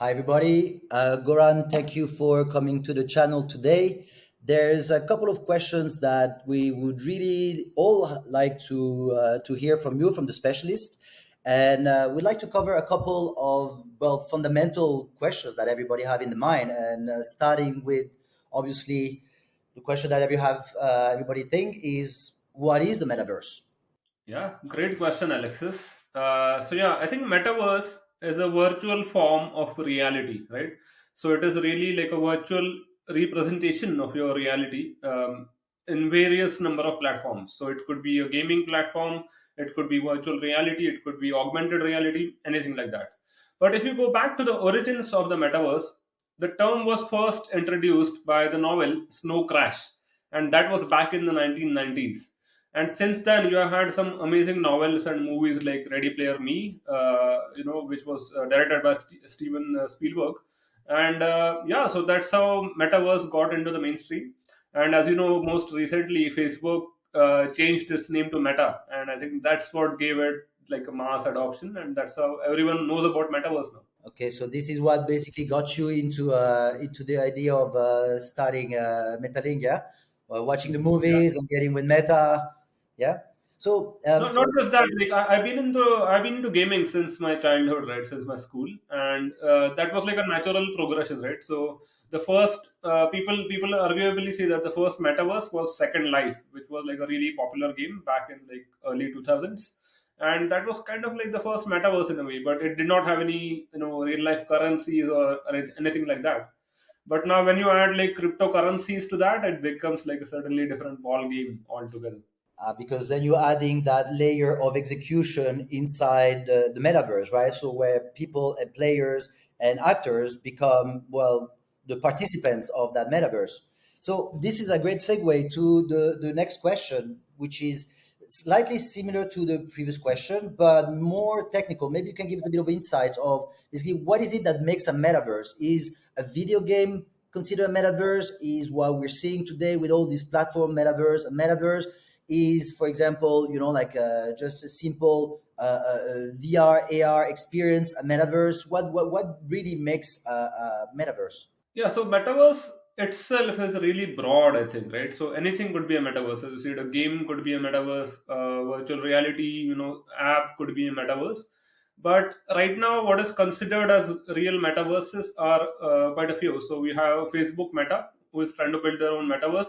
Hi, everybody. Goran, thank you for coming to the channel today. There's a couple of questions that we would really all like to hear from you, from the specialists, and we'd like to cover a couple of fundamental questions that everybody have in the mind. And starting with obviously the question that everybody think is, what is the metaverse? Yeah, great question, Alexis. I think metaverse is a virtual form of reality, right? So it is really like a virtual representation of your reality in various number of platforms. So it could be a gaming platform, it could be virtual reality, it could be augmented reality, anything like that. But if you go back to the origins of the metaverse, the term was first introduced by the novel Snow Crash, and that was back in the 1990s. And since then you have had some amazing novels and movies like Ready Player Me, which was directed by Steven Spielberg. And so that's how metaverse got into the mainstream. And as you know, most recently Facebook changed its name to Meta, and I think that's what gave it like a mass adoption, and that's how everyone knows about metaverse now. Okay, so this is what basically got you into the idea of starting Metalinq, yeah? Watching the Yeah. movies and getting with Meta, yeah. So Not just that. Like I've been into gaming since my childhood, right? Since my school, and that was like a natural progression, right? So the first people arguably say that the first metaverse was Second Life, which was like a really popular game back in like early 2000s, and that was kind of like the first metaverse in a way, but it did not have any real life currencies or anything like that. But now when you add like cryptocurrencies to that, it becomes like a certainly different ball game altogether. because then you're adding that layer of execution inside the metaverse, right? So where people and players and actors become, well, the participants of that metaverse. So this is a great segue to the next question, which is slightly similar to the previous question, but more technical. Maybe you can give us a bit of insights of basically what is it that makes a metaverse? Is a video game considered a metaverse? Is what we're seeing today with all these platform metaverse a metaverse? Is, for example, like just a simple VR AR experience, a metaverse? What really makes a metaverse? Yeah, so metaverse itself is really broad, I think, right? So anything could be a metaverse. As you said, a game could be a metaverse, virtual reality, app could be a metaverse. But right now, what is considered as real metaverses are quite a few. So we have Facebook Meta, who is trying to build their own metaverse.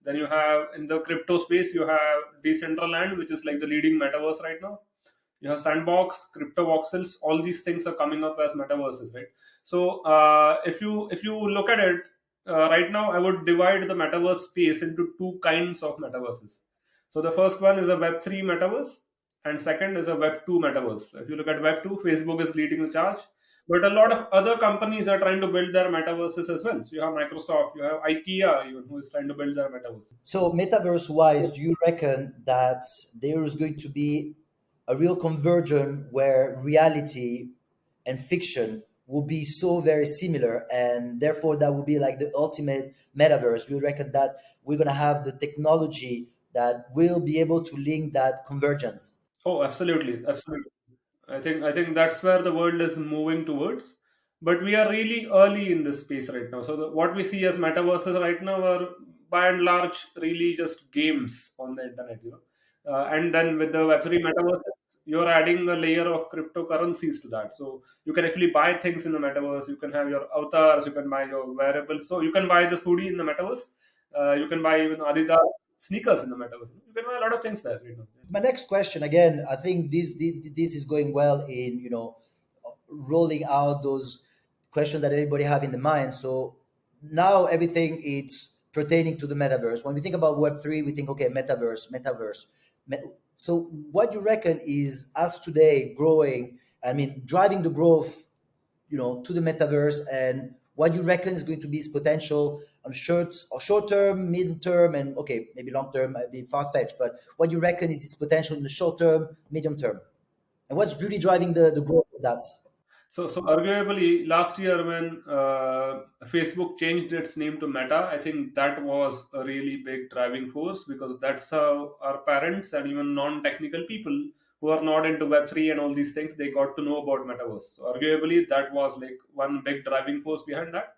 Then you have in the crypto space, you have Decentraland, which is like the leading metaverse right now. You have Sandbox, Crypto Voxels. All these things are coming up as metaverses, right? So if you look at it right now, I would divide the metaverse space into two kinds of metaverses. So the first one is a Web3 metaverse, and second is a Web2 metaverse. If you look at Web2, Facebook is leading the charge, but a lot of other companies are trying to build their metaverses as well. So you have Microsoft, you have IKEA, even, who is trying to build their metaverse. So, metaverse wise, do you reckon that there is going to be a real conversion where reality and fiction will be so very similar, and therefore that will be like the ultimate metaverse? Do you reckon that we're going to have the technology that will be able to link that convergence? Oh, absolutely, absolutely. I think that's where the world is moving towards, but we are really early in this space right now. So what we see as metaverses right now are by and large really just games on the internet, and then with the Web3 metaverses, you're adding a layer of cryptocurrencies to that. So you can actually buy things in the metaverse. You can have your avatars. You can buy your wearables. So you can buy this hoodie in the metaverse. You can buy even Adidas sneakers in the metaverse. You can buy a lot of things there right now. My next question, again, I think this is going well in rolling out those questions that everybody have in the mind. So now everything it's pertaining to the metaverse. When we think about Web3, we think, okay, metaverse. So what you reckon is us today growing, I mean, driving the growth, to the metaverse, and what you reckon is going to be its potential on short term, middle term, and okay, maybe long term might be far fetched, but what you reckon is its potential in the short term, medium term, and what's really driving the growth of that? So arguably, last year when Facebook changed its name to Meta, I think that was a really big driving force, because that's how our parents and even non-technical people who are not into Web3 and all these things, they got to know about Metaverse. So arguably, that was like one big driving force behind that.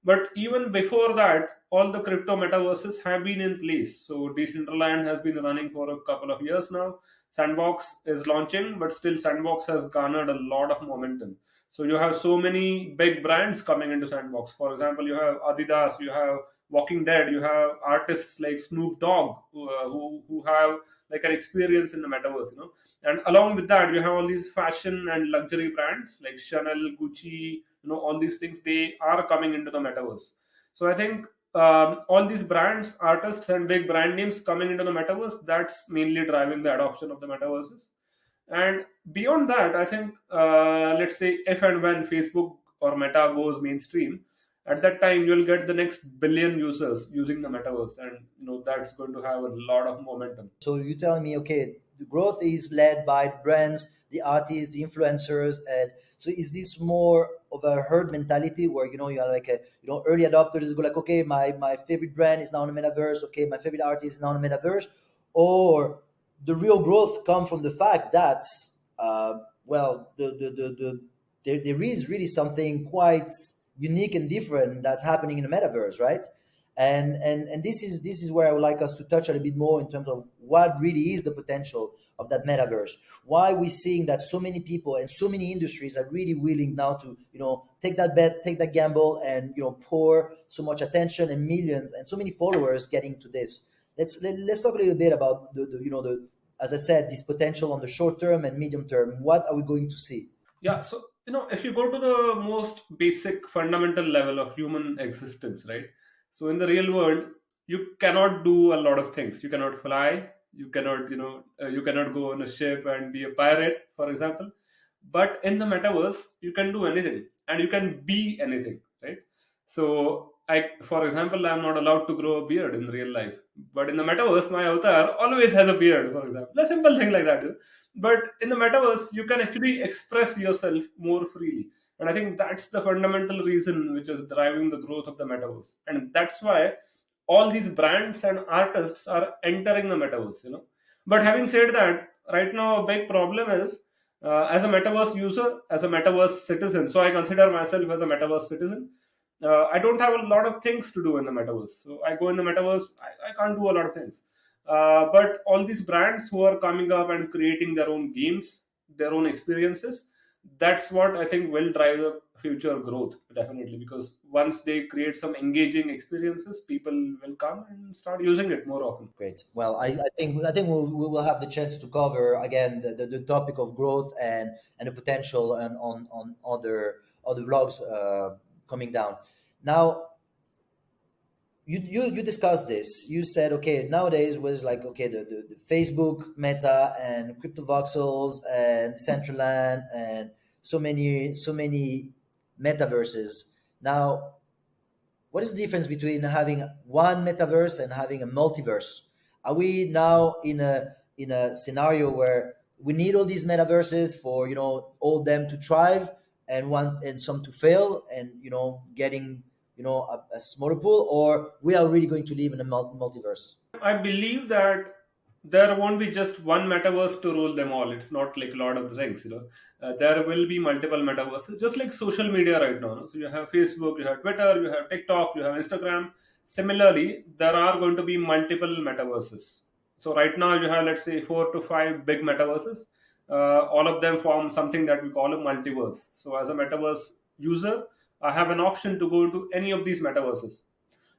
But even before that, all the crypto metaverses have been in place. So Decentraland has been running for a couple of years now. Sandbox is launching, but still Sandbox has garnered a lot of momentum. So you have so many big brands coming into Sandbox. For example, you have Adidas, you have Walking Dead, you have artists like Snoop Dogg who have like an experience in the metaverse, And along with that, you have all these fashion and luxury brands like Chanel, Gucci, all these things, they are coming into the metaverse. So I think all these brands, artists, and big brand names coming into the metaverse, that's mainly driving the adoption of the metaverses. And beyond that, I think, let's say if and when Facebook or Meta goes mainstream, at that time you'll get the next billion users using the metaverse, and that's going to have a lot of momentum. So you're telling me, okay, the growth is led by the brands, the artists, the influencers, and so is this more of a herd mentality where you're like a early adopters go like, okay, my favorite brand is now in the metaverse, okay, my favorite artist is now in the metaverse, or the real growth comes from the fact that well there is really something quite unique and different that's happening in the metaverse, right? And this is where I would like us to touch a little bit more in terms of what really is the potential of that metaverse. Why we're seeing that so many people and so many industries are really willing now to take that bet, take that gamble, and pour so much attention and millions and so many followers getting to this. Let's talk a little bit about the as I said, this potential on the short term and medium term. What are we going to see? Yeah, so if you go to the most basic fundamental level of human existence, right? So in the real world, you cannot do a lot of things. You cannot fly. You cannot, you cannot go on a ship and be a pirate, for example. But in the metaverse, you can do anything and you can be anything, right? So for example, I'm not allowed to grow a beard in real life, but in the metaverse, my avatar always has a beard, for example. A simple thing like that. But in the metaverse, you can actually express yourself more freely. And I think that's the fundamental reason which is driving the growth of the metaverse. And that's why all these brands and artists are entering the metaverse. But having said that, right now a big problem is, as a metaverse user, as a metaverse citizen, so I consider myself as a metaverse citizen. I don't have a lot of things to do in the metaverse. So I go in the metaverse, I can't do a lot of things. But all these brands who are coming up and creating their own games, their own experiences, that's what I think will drive the future growth, definitely. Because once they create some engaging experiences, people will come and start using it more often. Great. Well, I think we will have the chance to cover again the topic of growth and the potential and on other vlogs coming down. Now, you discussed this. You said, okay, nowadays was like, okay, the Facebook Meta and crypto voxels and Decentraland and so many metaverses. Now, what is the difference between having one metaverse and having a multiverse? Are we now in a scenario where we need all these metaverses for all them to thrive and one and some to fail and getting a smaller pool, or we are really going to live in a multiverse? I believe that there won't be just one metaverse to rule them all. It's not like Lord of the Rings. There will be multiple metaverses, just like social media right now. No? So you have Facebook, you have Twitter, you have TikTok, you have Instagram. Similarly, there are going to be multiple metaverses. So right now you have, let's say, 4 to 5 big metaverses. All of them form something that we call a multiverse. So as a metaverse user, I have an option to go into any of these metaverses.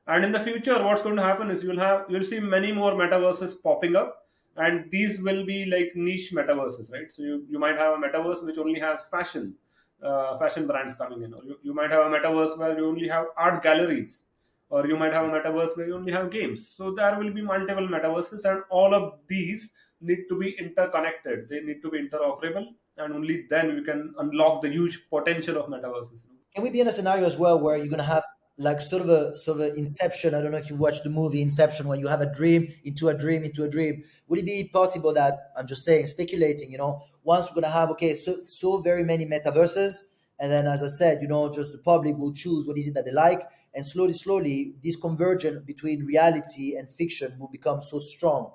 And in the future, what's going to happen is you'll see many more metaverses popping up, and these will be like niche metaverses, right? So you might have a metaverse which only has fashion brands coming in, or you might have a metaverse where you only have art galleries, or you might have a metaverse where you only have games. So there will be multiple metaverses, and all of these need to be interconnected. They need to be interoperable, and only then we can unlock the huge potential of metaverses. Can we be in a scenario as well where you're gonna have like sort of a Inception? I don't know if you watched the movie Inception, where you have a dream into a dream into a dream. Would it be possible that, I'm just saying, speculating, once we're gonna have, okay, so very many metaverses, and then as I said, just the public will choose what is it that they like, and slowly, slowly, this convergence between reality and fiction will become so strong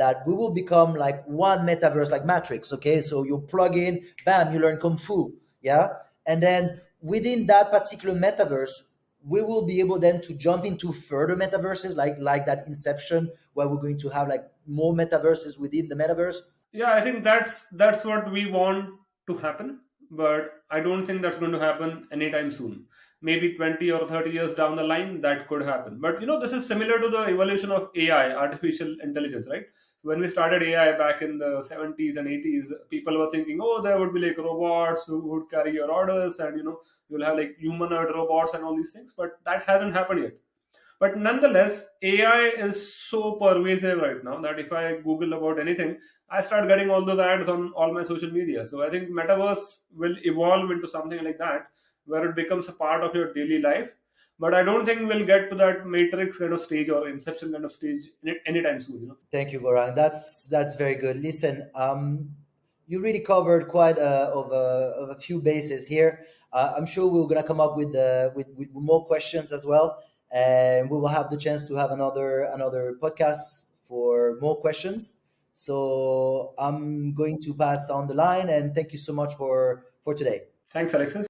that we will become like one metaverse, like Matrix. Okay, so you plug in, bam, you learn kung fu. Yeah, and then within that particular metaverse, we will be able then to jump into further metaverses, like that Inception, where we're going to have like more metaverses within the metaverse. Yeah, I think that's what we want to happen, but I don't think that's going to happen anytime soon. Maybe 20 or 30 years down the line that could happen. But this is similar to the evolution of AI, artificial intelligence, right? When we started AI back in the 70s and 80s, people were thinking, oh, there would be like robots who would carry your orders, and you'll have like humanoid robots and all these things, but that hasn't happened yet. But nonetheless, AI is so pervasive right now that if I Google about anything, I start getting all those ads on all my social media. So I think Metaverse will evolve into something like that, where it becomes a part of your daily life. But I don't think we'll get to that Matrix kind of stage or Inception kind of stage anytime soon. Thank you, Gorang. That's very good. Listen, you really covered quite of a few bases here. I'm sure we're gonna come up with more questions as well, and we will have the chance to have another podcast for more questions. So I'm going to pass on the line, and thank you so much for today. Thanks, Alexis.